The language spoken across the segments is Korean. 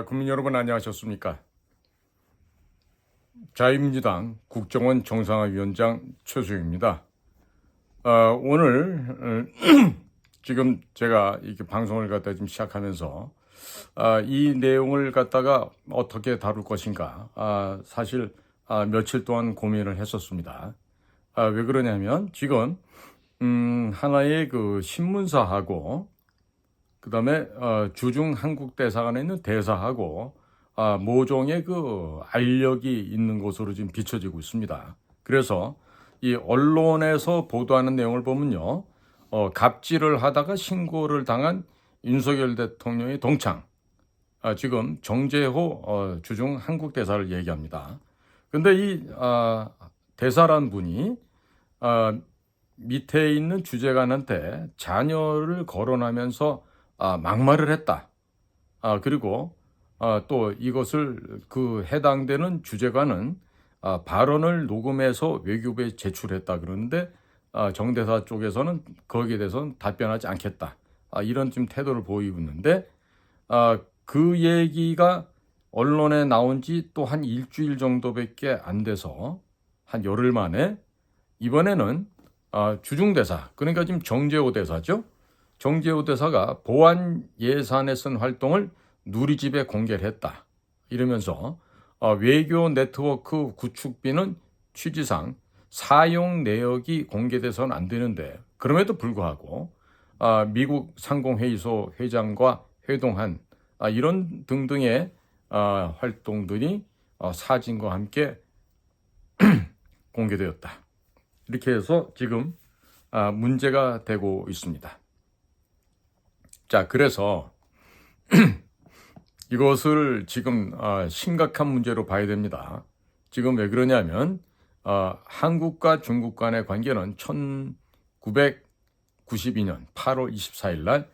국민 여러분 안녕하셨습니까? 자유민주당 국정원 정상화위원장 최수영입니다. 오늘 지금 제가 이렇게 방송을 갖다 지금 시작하면서 이 내용을 갖다가 어떻게 다룰 것인가 사실 며칠 동안 고민을 했었습니다. 왜 그러냐면 지금 하나의 그 신문사하고 그다음에 주중 한국 대사관에 있는 대사하고 모종의 그 알력이 있는 곳으로 지금 비춰지고 있습니다. 그래서 이 언론에서 보도하는 내용을 보면요, 갑질을 하다가 신고를 당한 윤석열 대통령의 동창, 지금 정재호 주중 한국 대사를 얘기합니다. 근데 이 대사란 분이 밑에 있는 주재관한테 자녀를 거론하면서 막말을 했다. 그리고 또 이것을 그 해당되는 주재관은 발언을 녹음해서 외교부에 제출했다 그러는데 정대사 쪽에서는 거기에 대해서는 답변하지 않겠다. 이런 좀 태도를 보이고 있는데 그 얘기가 언론에 나온 지 또 한 일주일 정도밖에 안 돼서 한 열흘 만에 이번에는 주중대사, 그러니까 지금 정재호 대사죠. 정재호 대사가 보안 예산에 쓴 활동을 누리집에 공개를 했다. 이러면서 외교 네트워크 구축비는 취지상 사용 내역이 공개돼서는 안 되는데 그럼에도 불구하고 미국 상공회의소 회장과 회동한 이런 등등의 활동들이 사진과 함께 공개되었다. 이렇게 해서 지금 문제가 되고 있습니다. 자, 그래서 이것을 지금 심각한 문제로 봐야 됩니다. 지금 왜 그러냐면 한국과 중국 간의 관계는 1992년 8월 24일 날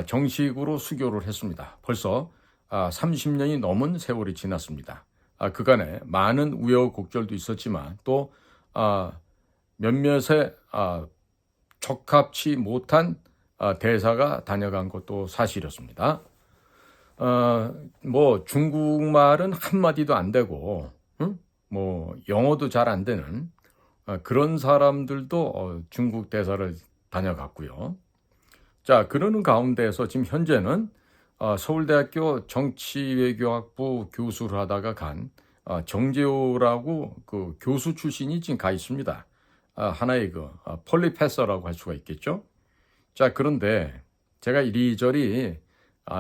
정식으로 수교를 했습니다. 벌써 30년이 넘은 세월이 지났습니다. 그간에 많은 우여곡절도 있었지만 또 몇몇의 적합치 못한 대사가 다녀간 것도 사실이었습니다. 뭐 중국말은 한마디도 안 되고 뭐 영어도 잘 안 되는 그런 사람들도 중국 대사를 다녀갔고요. 자, 그러는 가운데에서 지금 현재는 서울대학교 정치외교학부 교수를 하다가 간 정재호라고 그 교수 출신이 지금 가 있습니다. 하나의 그 폴리페서라고 할 수가 있겠죠. 자, 그런데 제가 이리저리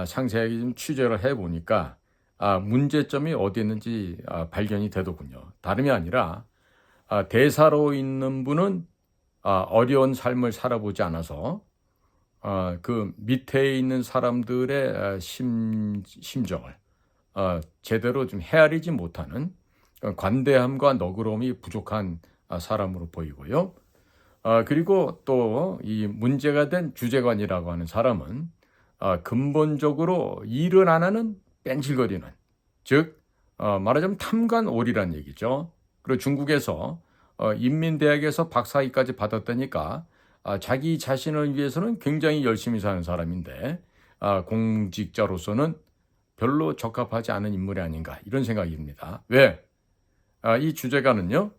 상세하게 좀 취재를 해보니까 문제점이 어디 있는지 발견이 되더군요. 다름이 아니라 대사로 있는 분은 어려운 삶을 살아보지 않아서 그 밑에 있는 사람들의 심정을 제대로 좀 헤아리지 못하는 관대함과 너그러움이 부족한 사람으로 보이고요. 그리고 또 이 문제가 된 주재관이라고 하는 사람은 근본적으로 일을 안 하는 뺀질거리는, 즉 말하자면 탐관오리란 얘기죠. 그리고 중국에서 인민대학에서 박사학위까지 받았다니까 자기 자신을 위해서는 굉장히 열심히 사는 사람인데 공직자로서는 별로 적합하지 않은 인물이 아닌가 이런 생각입니다. 왜? 이 주재관은요,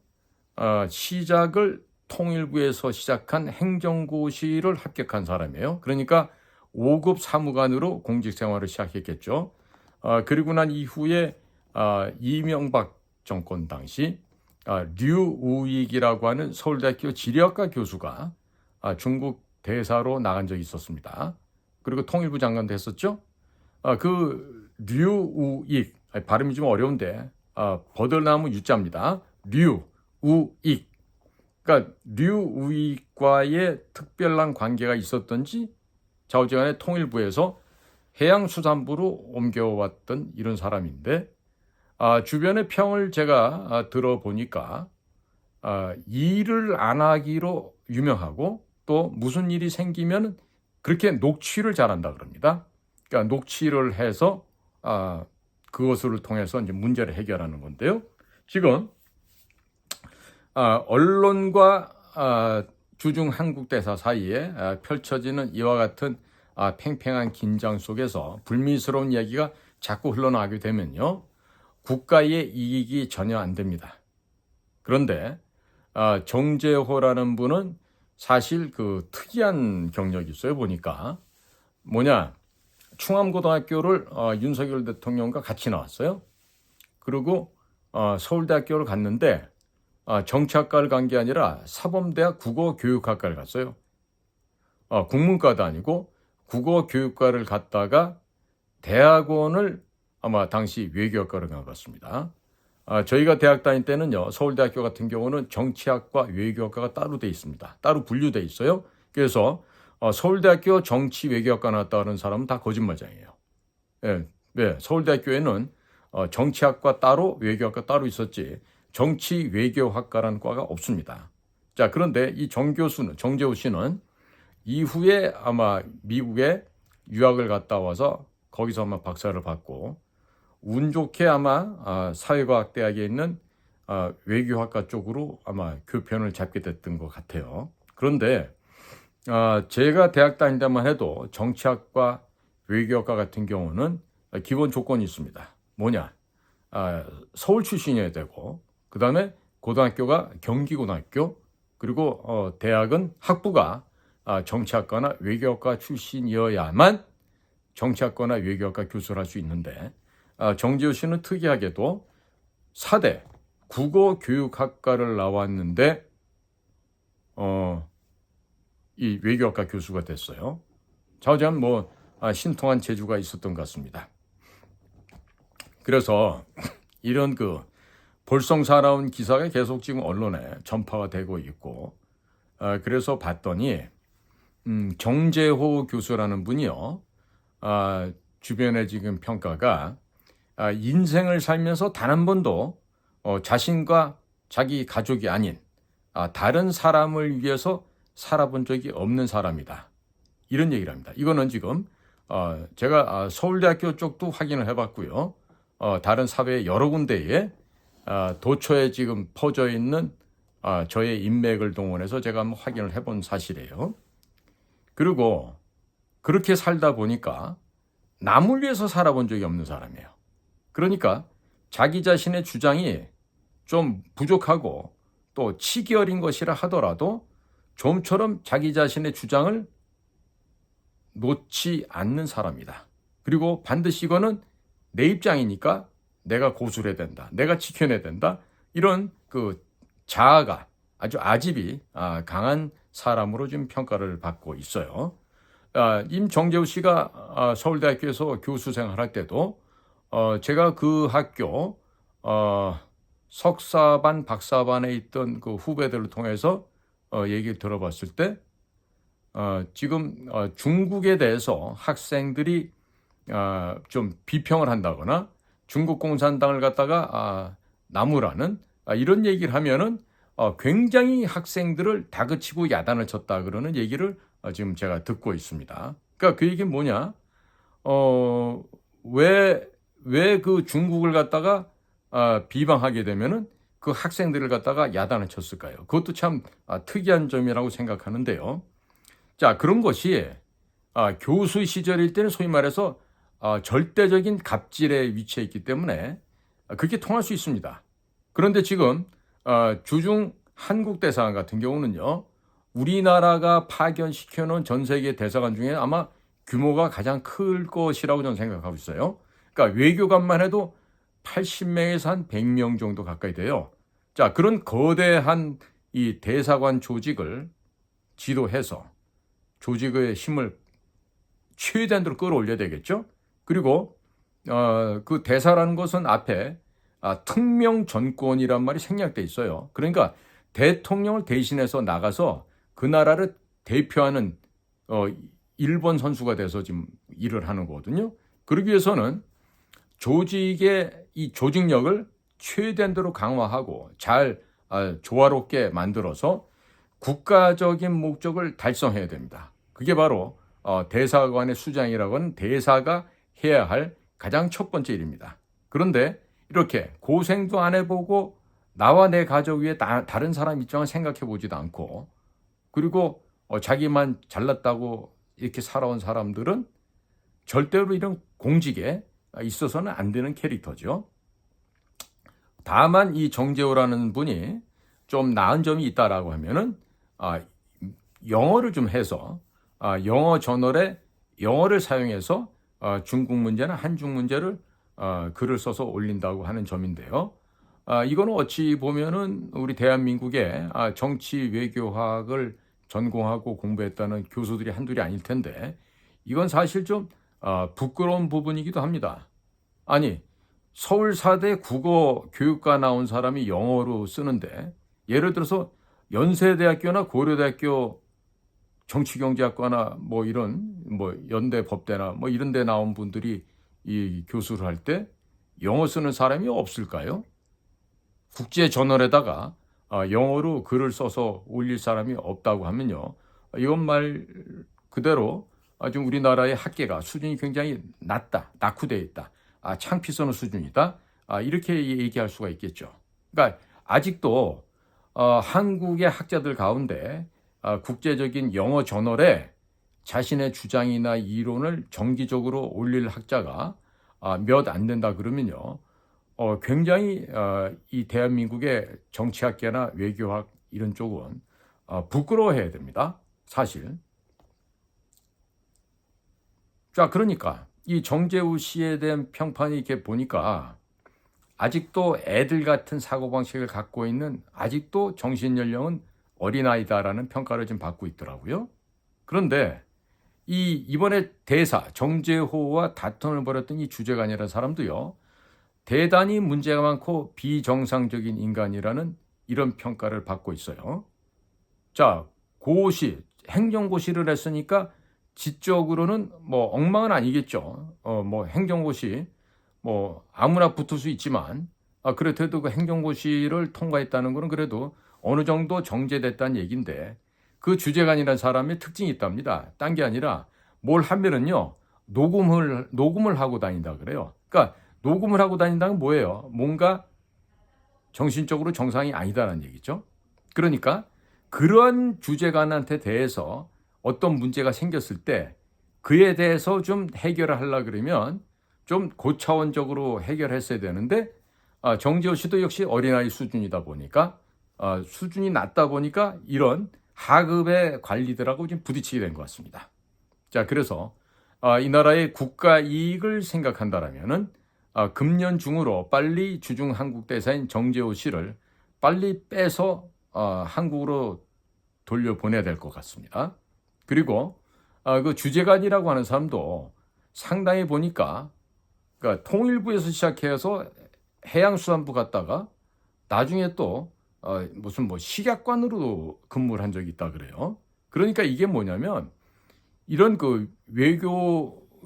시작을 통일부에서 시작한 행정고시를 합격한 사람이에요. 그러니까 5급 사무관으로 공직 생활을 시작했겠죠. 그리고 난 이후에 이명박 정권 당시 류우익이라고 하는 서울대학교 지리학과 교수가 중국 대사로 나간 적이 있었습니다. 그리고 통일부 장관도 했었죠. 그 류우익, 발음이 좀 어려운데 버들나무 유자입니다. 류우익. 그러니까 류우익과의 특별한 관계가 있었던지 좌우지간에 통일부에서 해양수산부로 옮겨왔던 이런 사람인데 주변의 평을 제가 들어보니까 일을 안 하기로 유명하고 또 무슨 일이 생기면 그렇게 녹취를 잘한다 그럽니다. 그러니까 녹취를 해서 그것을 통해서 이제 문제를 해결하는 건데요. 지금 언론과 주중 한국 대사 사이에 펼쳐지는 이와 같은 팽팽한 긴장 속에서 불미스러운 이야기가 자꾸 흘러나가게 되면요, 국가의 이익이 전혀 안 됩니다. 그런데 정재호라는 분은 사실 그 특이한 경력이 있어요. 보니까 충암고등학교를 윤석열 대통령과 같이 나왔어요. 그리고 서울대학교를 갔는데 정치학과를 간 게 아니라 사범대학 국어교육학과를 갔어요. 국문과도 아니고 국어교육과를 갔다가 대학원을 아마 당시 외교학과를 가봤습니다. 저희가 대학 다닐 때는요, 서울대학교 같은 경우는 정치학과, 외교학과가 따로 돼 있습니다. 따로 분류돼 있어요. 그래서 서울대학교 정치외교학과 나왔다 하는 사람은 다 거짓말쟁이에요. 예, 네, 서울대학교에는 정치학과 따로, 외교학과 따로 있었지 정치외교학과라는 과가 없습니다. 자, 그런데 이 정재호 씨는 이후에 아마 미국에 유학을 갔다 와서 거기서 아마 박사를 받고 운 좋게 아마 사회과학대학에 있는 외교학과 쪽으로 아마 교편을 잡게 됐던 것 같아요. 그런데 제가 대학 다닐 때만 해도 정치학과, 외교학과 같은 경우는 기본 조건이 있습니다. 서울 출신이어야 되고, 그 다음에 고등학교가 경기고등학교, 그리고 대학은 학부가 정치학과나 외교학과 출신이어야만 정치학과나 외교학과 교수를 할 수 있는데, 정재호 씨는 특이하게도 4대 국어교육학과를 나왔는데 이 외교학과 교수가 됐어요. 자우지간 신통한 재주가 있었던 것 같습니다. 그래서 이런 볼썽사나운 기사가 계속 지금 언론에 전파가 되고 있고, 그래서 봤더니 정재호 교수라는 분이요, 주변에 지금 평가가 인생을 살면서 단 한 번도 자신과 자기 가족이 아닌 다른 사람을 위해서 살아본 적이 없는 사람이다, 이런 얘기를 합니다. 이거는 지금 제가 서울대학교 쪽도 확인을 해봤고요, 다른 사회 여러 군데에 도처에 지금 퍼져 있는 저의 인맥을 동원해서 제가 한번 확인을 해본 사실이에요. 그리고 그렇게 살다 보니까 남을 위해서 살아본 적이 없는 사람이에요. 그러니까 자기 자신의 주장이 좀 부족하고 또 치기 어린 것이라 하더라도 좀처럼 자기 자신의 주장을 놓지 않는 사람이다. 그리고 반드시 이거는 내 입장이니까 내가 고수를 해야 된다, 내가 지켜내야 된다, 이런 자아가, 아주 아집이 강한 사람으로 지금 평가를 받고 있어요. 임정재우 씨가 서울대학교에서 교수 생활할 때도 제가 그 학교 석사반, 박사반에 있던 그 후배들을 통해서 얘기를 들어봤을 때 지금 중국에 대해서 학생들이 좀 비평을 한다거나 중국 공산당을 갖다가 나무라는 이런 얘기를 하면은 굉장히 학생들을 다그치고 야단을 쳤다 그러는 얘기를 지금 제가 듣고 있습니다. 그러니까 그 얘기는 뭐냐? 왜 그 중국을 갖다가 비방하게 되면은 그 학생들을 갖다가 야단을 쳤을까요? 그것도 참 특이한 점이라고 생각하는데요. 자, 그런 것이 교수 시절일 때는 소위 말해서 절대적인 갑질에 위치해 있기 때문에 그렇게 통할 수 있습니다. 그런데 지금 주중 한국 대사관 같은 경우는요, 우리나라가 파견시켜놓은 전 세계 대사관 중에 아마 규모가 가장 클 것이라고 저는 생각하고 있어요. 그러니까 외교관만 해도 80명에서 한 100명 정도 가까이 돼요. 자, 그런 거대한 이 대사관 조직을 지도해서 조직의 힘을 최대한으로 끌어올려야 되겠죠. 그리고 그 대사라는 것은 앞에 특명 전권이란 말이 생략돼 있어요. 그러니까 대통령을 대신해서 나가서 그 나라를 대표하는 일본 선수가 돼서 지금 일을 하는 거거든요. 그러기 위해서는 조직의 이 조직력을 최대한으로 강화하고 잘 조화롭게 만들어서 국가적인 목적을 달성해야 됩니다. 그게 바로 대사관의 수장이라고 하는 대사가 해야 할 가장 첫 번째 일입니다. 그런데 이렇게 고생도 안 해보고 나와 내 가족 위에 다른 사람 입장을 생각해 보지도 않고, 그리고 자기만 잘났다고 이렇게 살아온 사람들은 절대로 이런 공직에 있어서는 안 되는 캐릭터죠. 다만 이 정재호라는 분이 좀 나은 점이 있다라고 하면은 영어를 좀 해서 영어 저널에 영어를 사용해서 중국 문제나 한중 문제를 글을 써서 올린다고 하는 점인데요. 이거는 어찌 보면은 우리 대한민국의 정치 외교학을 전공하고 공부했다는 교수들이 한둘이 아닐 텐데 이건 사실 좀 부끄러운 부분이기도 합니다. 아니, 서울사대 국어 교육과 나온 사람이 영어로 쓰는데 예를 들어서 연세대학교나 고려대학교 정치경제학과나 뭐 이런 뭐 연대 법대나 뭐 이런 데 나온 분들이 이 교수를 할 때 영어 쓰는 사람이 없을까요? 국제 저널에다가 영어로 글을 써서 올릴 사람이 없다고 하면요. 이건 말 그대로 좀 우리나라의 학계가 수준이 굉장히 낮다, 낙후되어 있다, 창피선의 수준이다, 이렇게 얘기할 수가 있겠죠. 그러니까 아직도 한국의 학자들 가운데 국제적인 영어 저널에 자신의 주장이나 이론을 정기적으로 올릴 학자가 몇 안 된다 그러면요. 굉장히 이 대한민국의 정치학계나 외교학 이런 쪽은 부끄러워해야 됩니다. 사실. 자, 그러니까 이 정재우 씨에 대한 평판이 이렇게 보니까 아직도 애들 같은 사고방식을 갖고 있는 아직도 정신연령은 어린아이다라는 평가를 좀 받고 있더라고요. 그런데 이번에 대사 정재호와 다툼을 벌였던 이 주재관이라는 사람도요. 대단히 문제가 많고 비정상적인 인간이라는 이런 평가를 받고 있어요. 자, 고시, 행정고시를 했으니까 지적으로는 뭐 엉망은 아니겠죠. 뭐 행정고시 뭐 아무나 붙을 수 있지만 그래도 그 행정고시를 통과했다는 거는 그래도 어느 정도 정제됐다는 얘기인데 그 주재관이라는 사람의 특징이 있답니다. 딴 게 아니라 뭘 하면은요 녹음을 하고 다닌다 그래요. 그러니까 녹음을 하고 다닌다는 뭐예요? 뭔가 정신적으로 정상이 아니다라는 얘기죠. 그러니까 그런 주재관한테 대해서 어떤 문제가 생겼을 때 그에 대해서 좀 해결을 하려고 그러면 좀 고차원적으로 해결했어야 되는데 정재호 씨도 역시 어린아이 수준이다 보니까 수준이 낮다 보니까 이런 하급의 관리들하고 좀 부딪히게 된 것 같습니다. 자, 그래서 이 나라의 국가 이익을 생각한다라면은 금년 중으로 빨리 주중 한국 대사인 정재호 씨를 빨리 빼서 한국으로 돌려보내야 될 것 같습니다. 그리고 그 주재관이라고 하는 사람도 상당히 보니까 그러니까 통일부에서 시작해서 해양수산부 갔다가 나중에 또 무슨 뭐 식약관으로 근무를 한 적이 있다 그래요. 그러니까 이게 뭐냐면 이런 그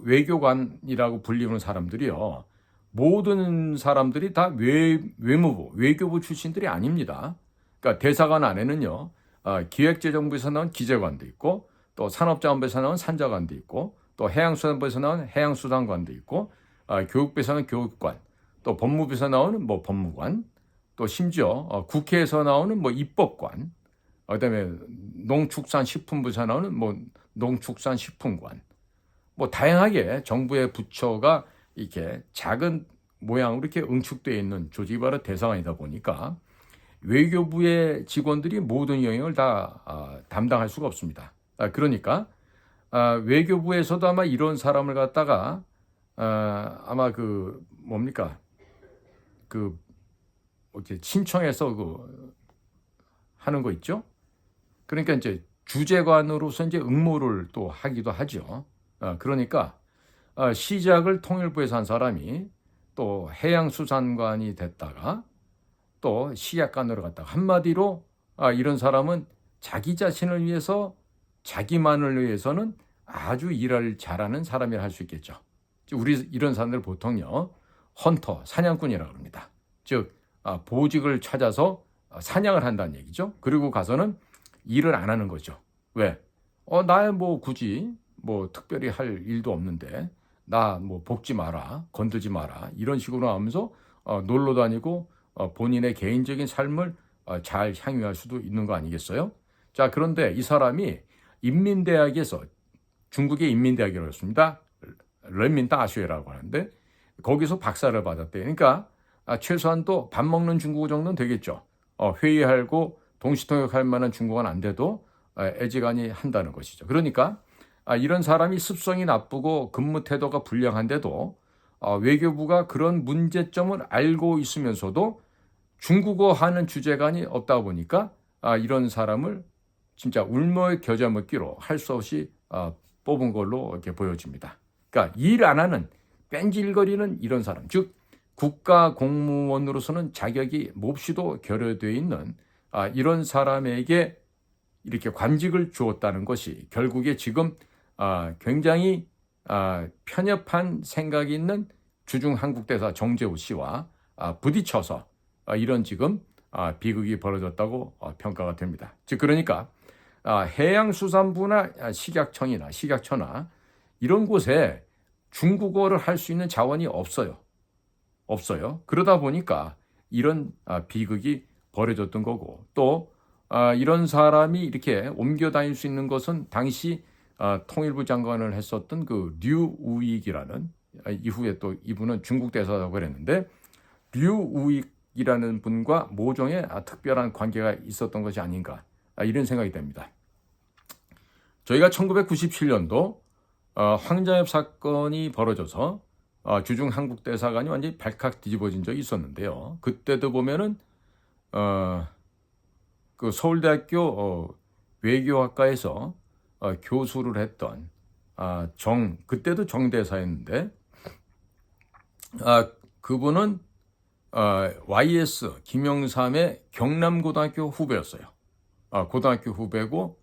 외교관이라고 불리는 사람들이요. 모든 사람들이 다 외무부, 외교부 출신들이 아닙니다. 그러니까 대사관 안에는요. 기획재정부에서 나온 기재관도 있고 또 산업자원부에서 나온 산자관도 있고 또 해양수산부에서 나온 해양수산관도 있고 교육부에서 나온 교육관 또 법무부에서 나오는 뭐 법무관 또 심지어 국회에서 나오는 뭐 입법관 그다음에 농축산식품부에서 나오는 뭐 농축산식품관 뭐 다양하게 정부의 부처가 이렇게 작은 모양으로 이렇게 응축되어 있는 조직이 바로 대사관이다 보니까 외교부의 직원들이 모든 영역을 다 담당할 수가 없습니다. 그러니까 외교부에서도 아마 이런 사람을 갖다가 아마 그 뭡니까 그 이렇게 신청해서 그 하는 거 있죠. 그러니까 이제 주재관으로서 이제 응모를 또 하기도 하죠. 그러니까 시작을 통일부에서 한 사람이 또 해양수산관이 됐다가 또 시약관으로 갔다가 한마디로 이런 사람은 자기 자신을 위해서 자기만을 위해서는 아주 일을 잘하는 사람이라 할 수 있겠죠. 우리 이런 사람들 보통요 헌터, 사냥꾼이라고 합니다. 즉 보직을 찾아서 사냥을 한다는 얘기죠. 그리고 가서는 일을 안 하는 거죠. 왜? 나 뭐 굳이 뭐 특별히 할 일도 없는데 나 뭐 볶지 마라, 건들지 마라 이런 식으로 하면서 놀러 다니고 본인의 개인적인 삶을 잘 향유할 수도 있는 거 아니겠어요? 자, 그런데 이 사람이 인민대학에서 중국의 인민대학이라고 했습니다. 런민다쇼라고 하는데 거기서 박사를 받았대요. 그러니까 최소한 또 밥 먹는 중국어 정도는 되겠죠. 회의하고 동시통역할 만한 중국어는 안 돼도 애지간히 한다는 것이죠. 그러니까 이런 사람이 습성이 나쁘고 근무 태도가 불량한데도 외교부가 그런 문제점을 알고 있으면서도 중국어 하는 주재관이 없다 보니까 이런 사람을 진짜 울며 겨자 먹기로 할 수 없이 뽑은 걸로 이렇게 보여집니다. 그러니까 일 안 하는 뺀질거리는 이런 사람, 즉 국가 공무원으로서는 자격이 몹시도 결여되어 있는 이런 사람에게 이렇게 관직을 주었다는 것이 결국에 지금 굉장히 편협한 생각이 있는 주중 한국대사 정재우 씨와 부딪혀서 이런 지금 비극이 벌어졌다고 평가가 됩니다. 즉 그러니까 해양수산부나 식약처나 이런 곳에 중국어를 할 수 있는 자원이 없어요. 그러다 보니까 이런 비극이 벌어졌던 거고, 또 이런 사람이 이렇게 옮겨 다닐 수 있는 것은 당시 통일부 장관을 했었던 그 류우익이라는, 이후에 또 이분은 중국 대사라고 그랬는데, 류우익이라는 분과 모종의 특별한 관계가 있었던 것이 아닌가, 이런 생각이 됩니다. 저희가 1997년도 황자엽 사건이 벌어져서 주중 한국 대사관이 완전히 발칵 뒤집어진 적이 있었는데요. 그때도 보면은 그 서울대학교 외교학과에서 교수를 했던 그때도 정 대사였는데 그분은 YS 김영삼의 경남고등학교 후배였어요. 고등학교 후배고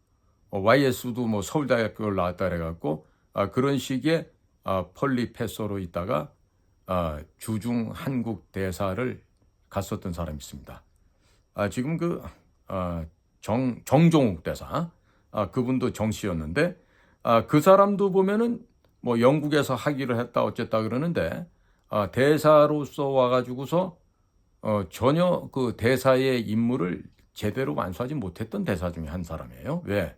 YS도 뭐 서울대학교를 나왔다 그래갖고 그런 식의 폴리페서로 있다가 주중 한국 대사를 갔었던 사람이 있습니다. 지금 그 정종욱 대사, 그분도 정 씨였는데 그 사람도 보면은 뭐 영국에서 학위를 했다 어쨌다 그러는데 대사로서 와가지고서 전혀 그 대사의 임무를 제대로 완수하지 못했던 대사 중에 한 사람이에요. 왜?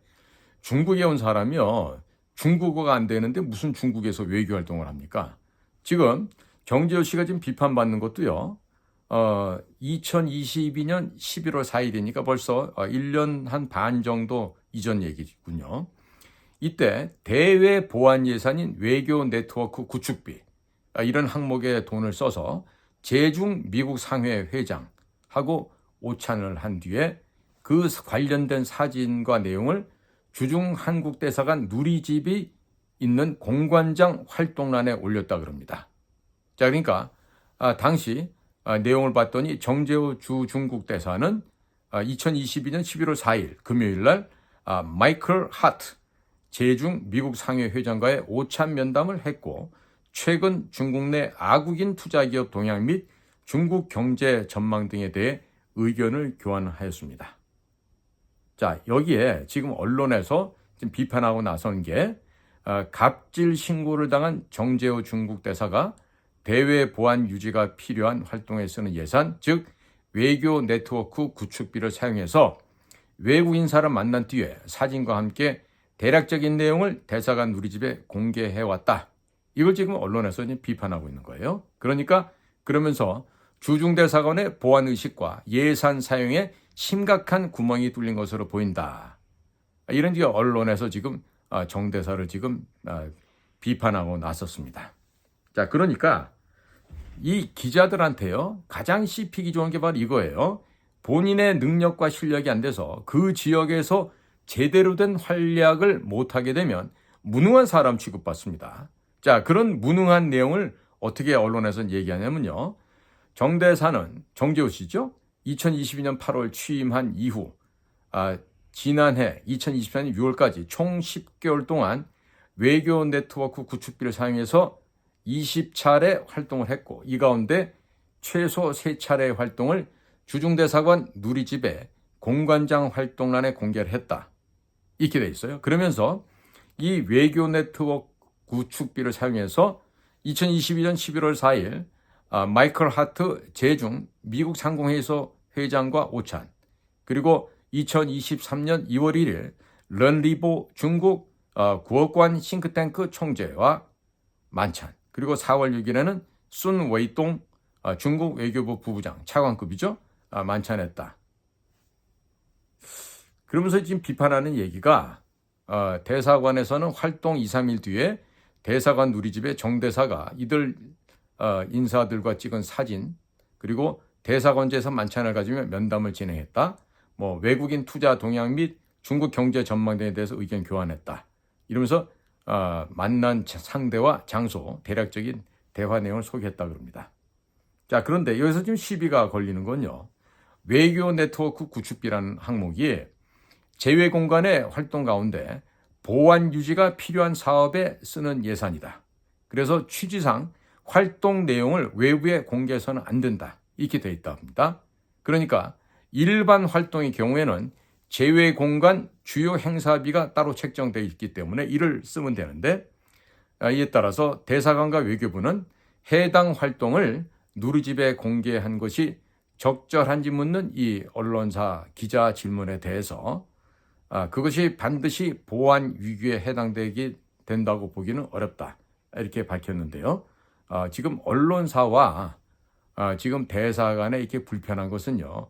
중국에 온 사람이요, 중국어가 안 되는데 무슨 중국에서 외교 활동을 합니까? 지금 정재호 씨가 지금 비판받는 것도요, 2022년 11월 4일이니까 벌써 1년 한 반 정도 이전 얘기군요. 이때 대외 보안 예산인 외교 네트워크 구축비, 이런 항목에 돈을 써서 제중 미국 상회 회장하고 오찬을 한 뒤에 그 관련된 사진과 내용을 주중 한국 대사관 누리집이 있는 공관장 활동란에 올렸다 그럽니다. 자, 그러니까 당시 내용을 봤더니 정재호 주 중국 대사는 2022년 11월 4일 금요일 날 마이클 하트 제중 미국 상회 회장과의 오찬 면담을 했고, 최근 중국 내 아국인 투자기업 동향 및 중국 경제 전망 등에 대해 의견을 교환하였습니다. 자, 여기에 지금 언론에서 지금 비판하고 나선 게 갑질 신고를 당한 정재호 중국 대사가 대외 보안 유지가 필요한 활동에 쓰는 예산, 즉 외교 네트워크 구축비를 사용해서 외국인 사람 만난 뒤에 사진과 함께 대략적인 내용을 대사관 누리집에 공개해왔다. 이걸 지금 언론에서 비판하고 있는 거예요. 그러니까 그러면서 주중 대사관의 보안 의식과 예산 사용에 심각한 구멍이 뚫린 것으로 보인다. 이런 게 언론에서 지금 정 대사를 지금 비판하고 나섰습니다. 자, 그러니까 이 기자들한테요, 가장 씹히기 좋은 게 바로 이거예요. 본인의 능력과 실력이 안 돼서 그 지역에서 제대로 된 활약을 못하게 되면 무능한 사람 취급받습니다. 자, 그런 무능한 내용을 어떻게 언론에서는 얘기하냐면요, 정 대사는 정재호 씨죠, 2022년 8월 취임한 이후 지난해 2024년 6월까지 총 10개월 동안 외교 네트워크 구축비를 사용해서 20차례 활동을 했고, 이 가운데 최소 3차례의 활동을 주중대사관 누리집에 공관장 활동란에 공개를 했다. 이렇게 돼 있어요. 그러면서 이 외교 네트워크 구축비를 사용해서 2022년 11월 4일 마이클 하트 제중 미국 상공회의소 회장과 오찬, 그리고 2023년 2월 1일 런리보 중국 구업관 싱크탱크 총재와 만찬, 그리고 4월 6일에는 순 웨이동 중국 외교부 부부장 차관급이죠. 만찬했다. 그러면서 지금 비판하는 얘기가 대사관에서는 활동 2, 3일 뒤에 대사관 누리집에 정대사가 이들 인사들과 찍은 사진 그리고 대사관제에서 만찬을 가지며 면담을 진행했다. 뭐 외국인 투자 동향 및 중국 경제 전망등에 대해서 의견 교환했다. 이러면서 만난 상대와 장소, 대략적인 대화 내용을 소개했다 그럽니다. 자, 그런데 여기서 지금 시비가 걸리는 건요. 외교 네트워크 구축비라는 항목이 제외 공간의 활동 가운데 보안 유지가 필요한 사업에 쓰는 예산이다. 그래서 취지상 활동 내용을 외부에 공개해서는 안 된다. 이렇게 되어 있답니다. 그러니까 일반 활동의 경우에는 제외 공간 주요 행사비가 따로 책정되어 있기 때문에 이를 쓰면 되는데 이에 따라서 대사관과 외교부는 해당 활동을 누리집에 공개한 것이 적절한지 묻는 이 언론사 기자 질문에 대해서 그것이 반드시 보안 위규에 해당되게 된다고 보기는 어렵다. 이렇게 밝혔는데요. 지금 언론사와 지금 대사관에 이렇게 불편한 것은요.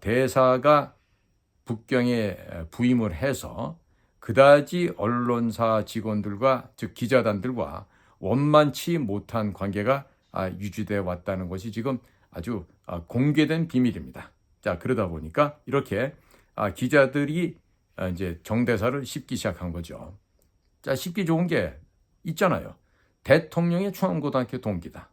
대사가 북경에 부임을 해서 그다지 언론사 직원들과 즉 기자단들과 원만치 못한 관계가 유지되어 왔다는 것이 지금 아주 공개된 비밀입니다. 자, 그러다 보니까 이렇게 기자들이 이제 정대사를 씹기 시작한 거죠. 자, 씹기 좋은 게 있잖아요. 대통령의 충암고등학교 동기다.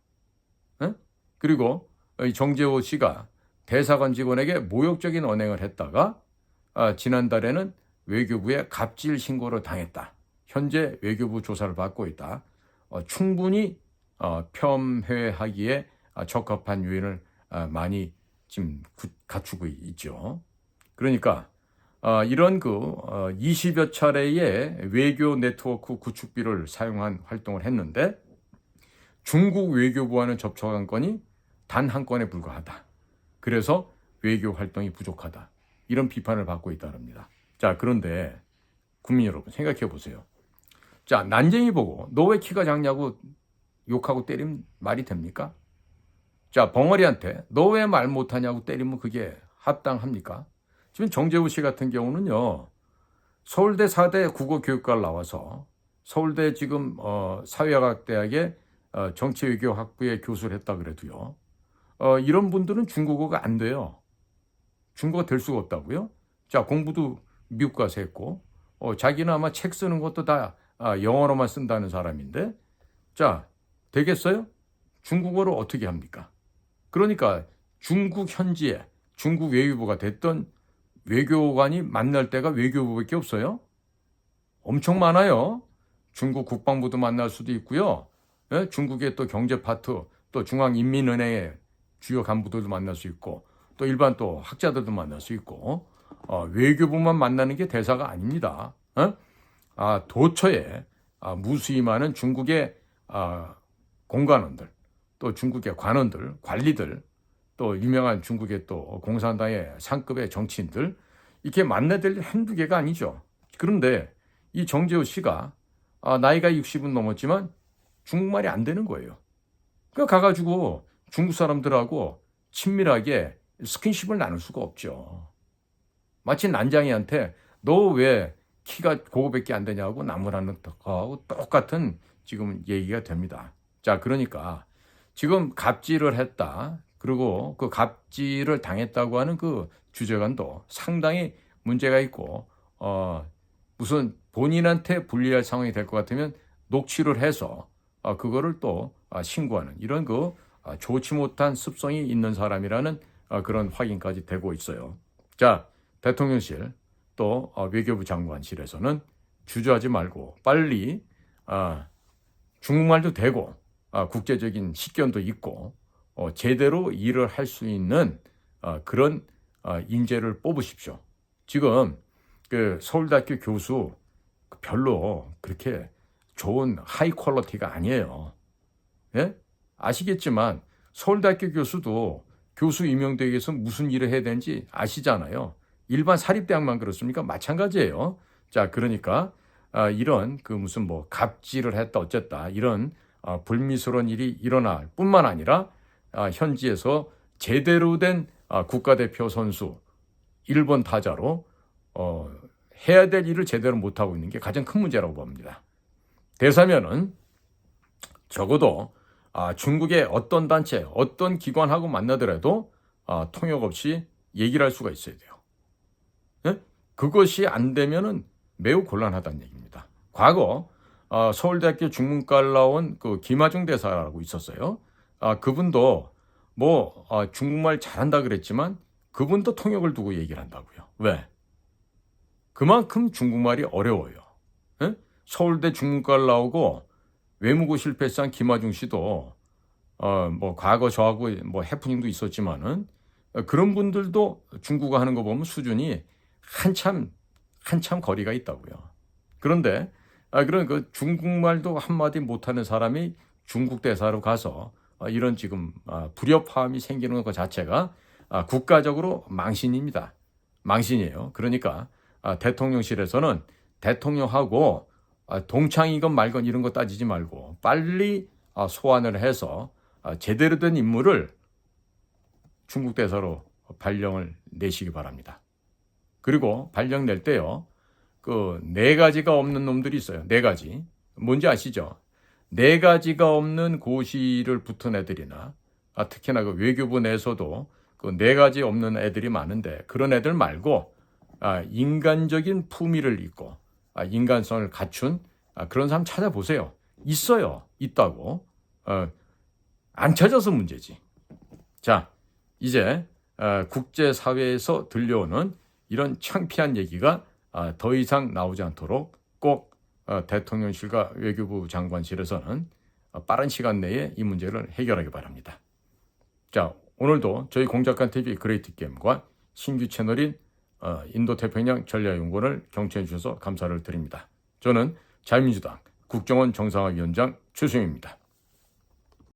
응? 그리고 정재호 씨가 대사관 직원에게 모욕적인 언행을 했다가 지난달에는 외교부에 갑질 신고를 당했다. 현재 외교부 조사를 받고 있다. 충분히 폄훼하기에 적합한 요인을 많이 지금 갖추고 있죠. 그러니까 이런 20여 차례의 외교 네트워크 구축비를 사용한 활동을 했는데 중국 외교부와는 접촉한 건이 단 한 건에 불과하다. 그래서 외교 활동이 부족하다. 이런 비판을 받고 있다랍니다. 자, 그런데 국민 여러분 생각해 보세요. 자, 난쟁이 보고 너 왜 키가 작냐고 욕하고 때리면 말이 됩니까? 자, 벙어리한테 너 왜 말 못하냐고 때리면 그게 합당합니까? 지금 정재우 씨 같은 경우는요. 서울대 4대 국어교육과를 나와서 서울대 지금 사회학대학의 정치외교학부의 교수를 했다 그래도요. 이런 분들은 중국어가 안 돼요. 중국어 될 수가 없다고요? 자, 공부도 미국 가서 했고 자기는 아마 책 쓰는 것도 다 영어로만 쓴다는 사람인데 자, 되겠어요? 중국어를 어떻게 합니까? 그러니까 중국 현지에 중국 외교부가 됐던 외교관이 만날 때가 외교부밖에 없어요. 엄청 많아요. 중국 국방부도 만날 수도 있고요. 예? 중국의 또 경제 파트, 또 중앙인민은행의 주요 간부들도 만날 수 있고 또 일반 또 학자들도 만날 수 있고 외교부만 만나는 게 대사가 아닙니다. 도처에 무수히 많은 중국의 공관원들, 또 중국의 관원들, 관리들, 또 유명한 중국의 또 공산당의 상급의 정치인들 이렇게 만나야 될 한두 개가 아니죠. 그런데 이 정재호 씨가 나이가 60은 넘었지만 중국말이 안 되는 거예요. 그러니까 가가지고 중국 사람들하고 친밀하게 스킨십을 나눌 수가 없죠. 마치 난장이한테 너 왜 키가 그거밖에 안 되냐고 나무라는 거하고 똑같은 지금 얘기가 됩니다. 자, 그러니까 지금 갑질을 했다. 그리고 그 갑질을 당했다고 하는 그 주재관도 상당히 문제가 있고 무슨 본인한테 불리할 상황이 될 것 같으면 녹취를 해서 그거를 또 신고하는 이런 좋지 못한 습성이 있는 사람이라는 그런 확인까지 되고 있어요. 자, 대통령실 또 외교부 장관실에서는 주저하지 말고 빨리 중국말도 되고 국제적인 식견도 있고 제대로 일을 할 수 있는 그런 인재를 뽑으십시오. 지금 그 서울대학교 교수 별로 그렇게 좋은 하이 퀄리티가 아니에요. 예? 아시겠지만 서울대학교 교수도 교수 임명되기 위해서 무슨 일을 해야 되는지 아시잖아요. 일반 사립대학만 그렇습니까? 마찬가지예요. 자, 그러니까 이런 무슨 갑질을 했다 어쨌다 이런 불미스러운 일이 일어날 뿐만 아니라 현지에서 제대로 된 국가대표 선수, 일본 타자로 해야 될 일을 제대로 못하고 있는 게 가장 큰 문제라고 봅니다. 대사면은 적어도 중국의 어떤 단체, 어떤 기관하고 만나더라도 통역 없이 얘기를 할 수가 있어야 돼요. 네? 그것이 안 되면은 매우 곤란하다는 얘기입니다. 과거 서울대학교 중문과를 나온 그 김하중 대사라고 있었어요. 그분도 중국말 잘한다 그랬지만 그분도 통역을 두고 얘기를 한다고요. 왜? 그만큼 중국말이 어려워요. 예? 서울대 중문과를 나오고 외무고 실패한 김하중 씨도 과거 저하고 해프닝도 있었지만은 그런 분들도 중국어 하는 거 보면 수준이 한참 거리가 있다고요. 그런데 그런 그 중국말도 한마디 못하는 사람이 중국 대사로 가서 이런 지금 불협화음이 생기는 것 자체가 국가적으로 망신입니다. 망신이에요. 그러니까 대통령실에서는 대통령하고 동창이건 말건 이런 거 따지지 말고 빨리 소환을 해서 제대로 된 인물을 중국 대사로 발령을 내시기 바랍니다. 그리고 발령 낼 때요. 그 4가지가 없는 놈들이 있어요. 4가지. 뭔지 아시죠? 4가지가 없는 고시를 붙은 애들이나 특히나 그 외교부 내에서도 그 4가지 없는 애들이 많은데 그런 애들 말고 인간적인 품위를 잇고 인간성을 갖춘 그런 사람 찾아보세요. 있어요. 있다고. 안 찾아서 문제지. 자, 이제 국제사회에서 들려오는 이런 창피한 얘기가 더 이상 나오지 않도록 꼭 대통령실과 외교부 장관실에서는 빠른 시간 내에 이 문제를 해결하기 바랍니다. 자, 오늘도 저희 공작관TV 그레이트 게임과 신규 채널인 인도태평양 전략연구원을 경청해 주셔서 감사를 드립니다. 저는 자유민주당 국정원 정상화위원장 최수영입니다.